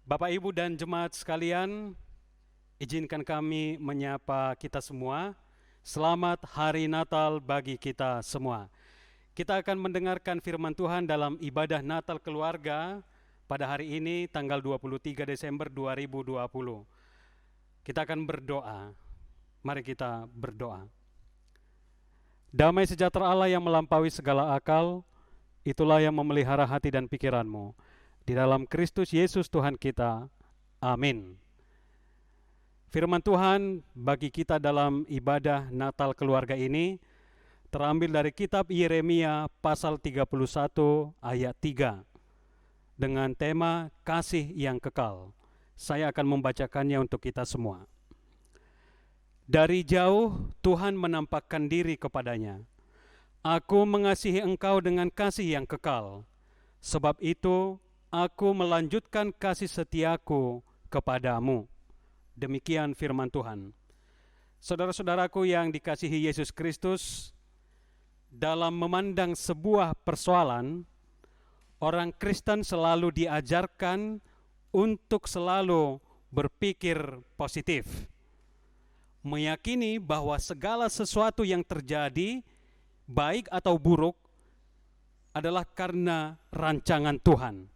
Bapak, Ibu, dan jemaat sekalian, izinkan kami menyapa kita semua. Selamat Hari Natal bagi kita semua. Kita akan mendengarkan firman Tuhan dalam ibadah Natal keluarga pada hari ini, tanggal 23 Desember 2020. Kita akan berdoa. Mari kita berdoa. Damai sejahtera Allah yang melampaui segala akal, itulah yang memelihara hati dan pikiranmu. Di dalam Kristus Yesus Tuhan kita. Amin. Firman Tuhan bagi kita dalam ibadah Natal keluarga ini terambil dari kitab Yeremia pasal 31 ayat 3 dengan tema kasih yang kekal. Saya akan membacakannya untuk kita semua. Dari jauh Tuhan menampakkan diri kepadanya. Aku mengasihi engkau dengan kasih yang kekal. Sebab itu aku melanjutkan kasih setiaku kepadamu. Demikian firman Tuhan. Saudara-saudaraku yang dikasihi Yesus Kristus, dalam memandang sebuah persoalan, orang Kristen selalu diajarkan untuk selalu berpikir positif. Meyakini bahwa segala sesuatu yang terjadi, baik atau buruk, adalah karena rancangan Tuhan.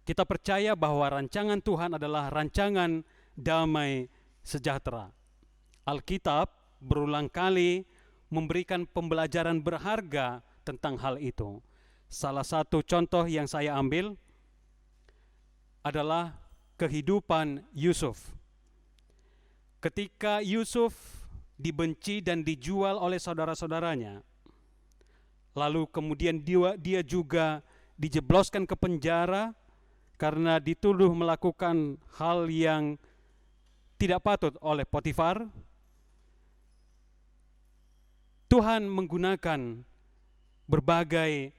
Kita percaya bahwa rancangan Tuhan adalah rancangan damai sejahtera. Alkitab berulang kali memberikan pembelajaran berharga tentang hal itu. Salah satu contoh yang saya ambil adalah kehidupan Yusuf. Ketika Yusuf dibenci dan dijual oleh saudara-saudaranya, lalu kemudian dia juga dijebloskan ke penjara karena dituduh melakukan hal yang tidak patut oleh Potifar. Tuhan menggunakan berbagai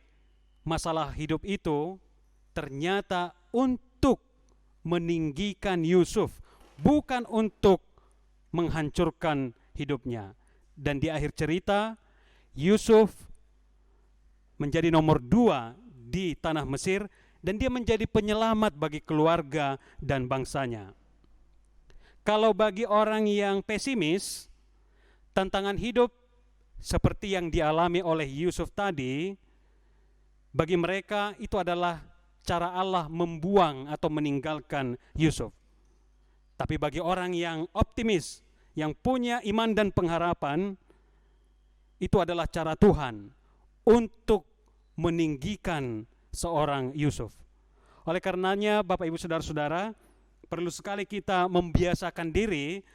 masalah hidup itu ternyata untuk meninggikan Yusuf, bukan untuk menghancurkan hidupnya. Dan di akhir cerita, Yusuf menjadi nomor 2 di tanah Mesir, dan dia menjadi penyelamat bagi keluarga dan bangsanya. Kalau bagi orang yang pesimis, tantangan hidup seperti yang dialami oleh Yusuf tadi, bagi mereka itu adalah cara Allah membuang atau meninggalkan Yusuf. Tapi bagi orang yang optimis, yang punya iman dan pengharapan, itu adalah cara Tuhan untuk meninggikan seorang Yusuf. Oleh karenanya, Bapak Ibu Saudara-saudara, perlu sekali kita membiasakan diri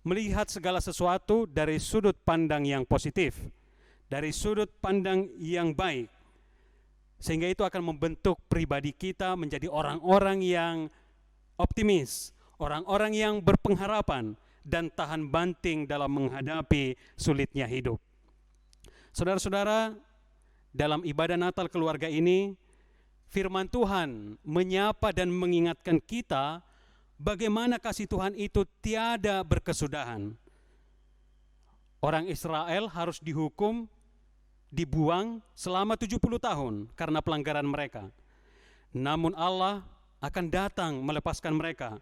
melihat segala sesuatu dari sudut pandang yang positif, dari sudut pandang yang baik, sehingga itu akan membentuk pribadi kita menjadi orang-orang yang optimis, orang-orang yang berpengharapan dan tahan banting dalam menghadapi sulitnya hidup. Saudara-saudara, dalam ibadah Natal keluarga ini, firman Tuhan menyapa dan mengingatkan kita bagaimana kasih Tuhan itu tiada berkesudahan. Orang Israel harus dihukum, dibuang selama 70 tahun karena pelanggaran mereka. Namun Allah akan datang melepaskan mereka.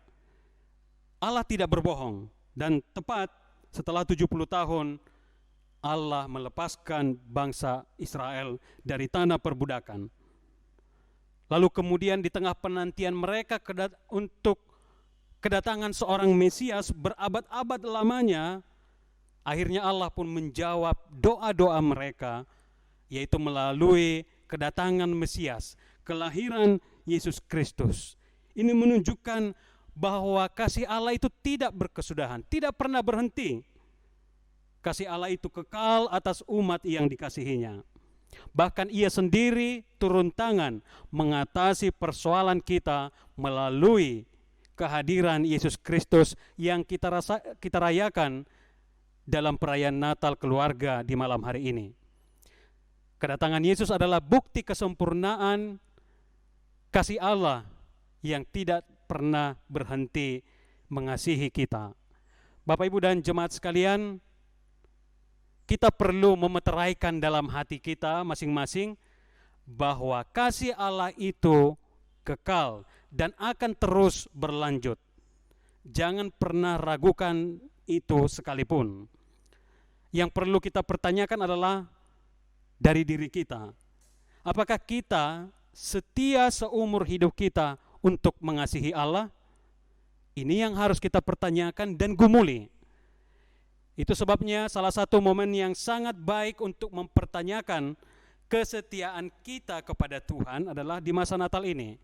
Allah tidak berbohong, dan tepat setelah 70 tahun Allah melepaskan bangsa Israel dari tanah perbudakan. Lalu kemudian di tengah penantian mereka untuk kedatangan seorang Mesias berabad-abad lamanya, akhirnya Allah pun menjawab doa-doa mereka, yaitu melalui kedatangan Mesias, kelahiran Yesus Kristus. Ini menunjukkan bahwa kasih Allah itu tidak berkesudahan, tidak pernah berhenti. Kasih Allah itu kekal atas umat yang dikasihinya. Bahkan ia sendiri turun tangan mengatasi persoalan kita melalui kehadiran Yesus Kristus yang kita rayakan dalam perayaan Natal keluarga di malam hari ini. Kedatangan Yesus adalah bukti kesempurnaan kasih Allah yang tidak pernah berhenti mengasihi kita. Bapak, Ibu, dan jemaat sekalian, kita perlu memeteraikan dalam hati kita masing-masing bahwa kasih Allah itu kekal dan akan terus berlanjut. Jangan pernah ragukan itu sekalipun. Yang perlu kita pertanyakan adalah dari diri kita. Apakah kita setia seumur hidup kita untuk mengasihi Allah? Ini yang harus kita pertanyakan dan gumuli. Itu sebabnya salah satu momen yang sangat baik untuk mempertanyakan kesetiaan kita kepada Tuhan adalah di masa Natal ini.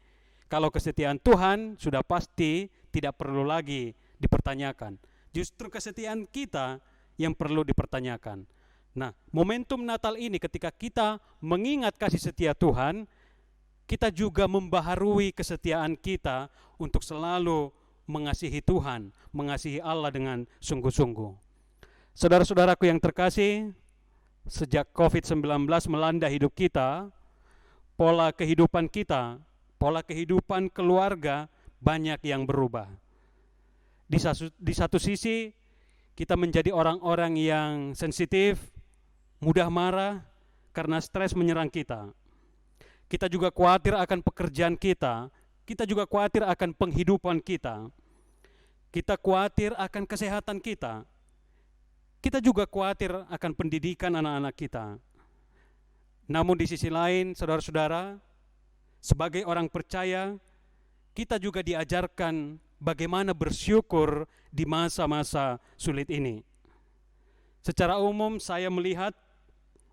Kalau kesetiaan Tuhan sudah pasti tidak perlu lagi dipertanyakan. Justru kesetiaan kita yang perlu dipertanyakan. Nah, momentum Natal ini ketika kita mengingat kasih setia Tuhan, kita juga membaharui kesetiaan kita untuk selalu mengasihi Tuhan, mengasihi Allah dengan sungguh-sungguh. Saudara-saudaraku yang terkasih, sejak COVID-19 melanda hidup kita, pola kehidupan kita, pola kehidupan keluarga banyak yang berubah. Di satu sisi, kita menjadi orang-orang yang sensitif, mudah marah karena stres menyerang kita. Kita juga khawatir akan pekerjaan kita juga khawatir akan penghidupan kita. Kita khawatir akan kesehatan kita. Kita juga khawatir akan pendidikan anak-anak kita. Namun di sisi lain, saudara-saudara, sebagai orang percaya, kita juga diajarkan bagaimana bersyukur di masa-masa sulit ini. Secara umum saya melihat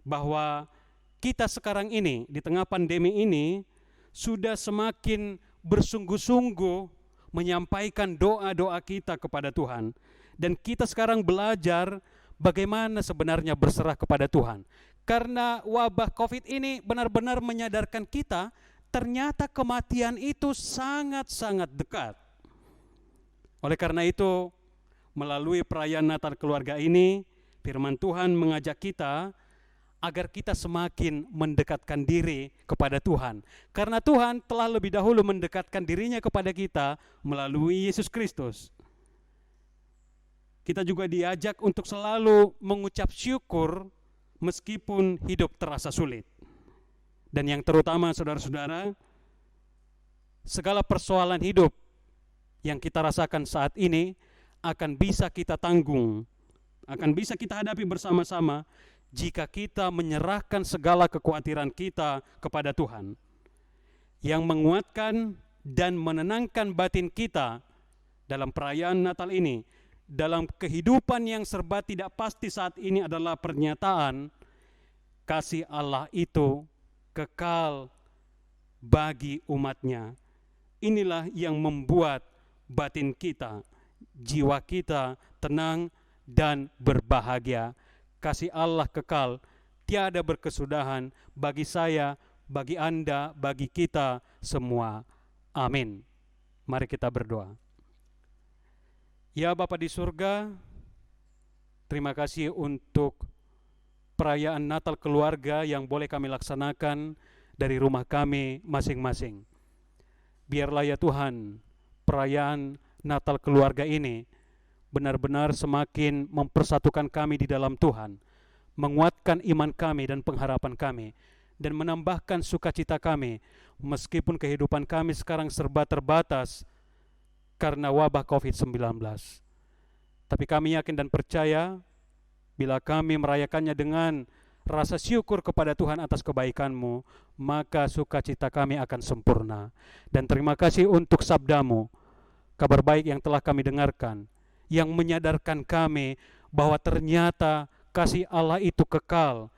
bahwa kita sekarang ini di tengah pandemi ini sudah semakin bersungguh-sungguh menyampaikan doa-doa kita kepada Tuhan. Dan kita sekarang belajar bagaimana sebenarnya berserah kepada Tuhan. Karena wabah COVID ini benar-benar menyadarkan kita ternyata kematian itu sangat-sangat dekat. Oleh karena itu, melalui perayaan Natal keluarga ini, firman Tuhan mengajak kita agar kita semakin mendekatkan diri kepada Tuhan. Karena Tuhan telah lebih dahulu mendekatkan dirinya kepada kita melalui Yesus Kristus. Kita juga diajak untuk selalu mengucap syukur meskipun hidup terasa sulit. Dan yang terutama saudara-saudara, segala persoalan hidup yang kita rasakan saat ini akan bisa kita tanggung, akan bisa kita hadapi bersama-sama jika kita menyerahkan segala kekhawatiran kita kepada Tuhan. Yang menguatkan dan menenangkan batin kita dalam perayaan Natal ini, dalam kehidupan yang serba tidak pasti saat ini adalah pernyataan kasih Allah itu kekal bagi umatnya. Inilah yang membuat batin kita, jiwa kita tenang dan berbahagia. Kasih Allah kekal, tiada berkesudahan bagi saya, bagi Anda, bagi kita semua. Amin. Mari kita berdoa. Ya Bapa di surga, terima kasih untuk perayaan Natal keluarga yang boleh kami laksanakan dari rumah kami masing-masing. Biarlah ya Tuhan, perayaan Natal keluarga ini benar-benar semakin mempersatukan kami di dalam Tuhan, menguatkan iman kami dan pengharapan kami, dan menambahkan sukacita kami meskipun kehidupan kami sekarang serba terbatas karena wabah COVID-19. Tapi kami yakin dan percaya bila kami merayakannya dengan rasa syukur kepada Tuhan atas kebaikan-Mu, maka sukacita kami akan sempurna. Dan terima kasih untuk sabda-Mu, kabar baik yang telah kami dengarkan, yang menyadarkan kami bahwa ternyata kasih Allah itu kekal,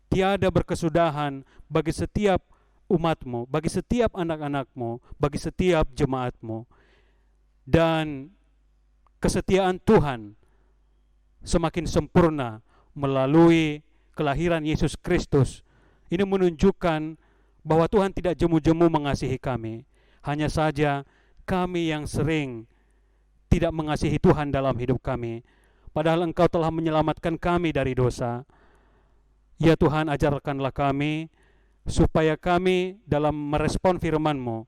tiada berkesudahan bagi setiap umat-Mu, bagi setiap anak-anak-Mu, bagi setiap jemaat-Mu. Dan kesetiaan Tuhan semakin sempurna melalui kelahiran Yesus Kristus. Ini menunjukkan bahwa Tuhan tidak jemu-jemu mengasihi kami. Hanya saja kami yang sering tidak mengasihi Tuhan dalam hidup kami, padahal Engkau telah menyelamatkan kami dari dosa. Ya Tuhan, ajarkanlah kami supaya kami dalam merespon firman-Mu,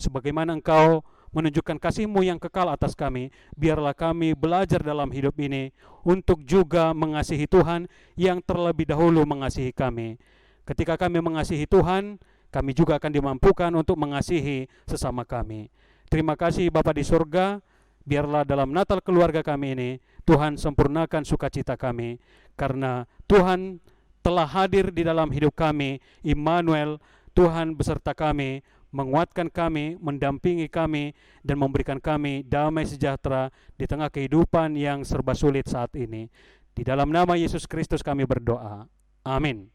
sebagaimana Engkau menunjukkan kasih-Mu yang kekal atas kami, biarlah kami belajar dalam hidup ini untuk juga mengasihi Tuhan yang terlebih dahulu mengasihi kami. Ketika kami mengasihi Tuhan, kami juga akan dimampukan untuk mengasihi sesama kami. Terima kasih Bapa di surga, biarlah dalam Natal keluarga kami ini, Tuhan sempurnakan sukacita kami, karena Tuhan telah hadir di dalam hidup kami. Immanuel, Tuhan beserta kami, menguatkan kami, mendampingi kami, dan memberikan kami damai sejahtera di tengah kehidupan yang serba sulit saat ini. Di dalam nama Yesus Kristus kami berdoa. Amin.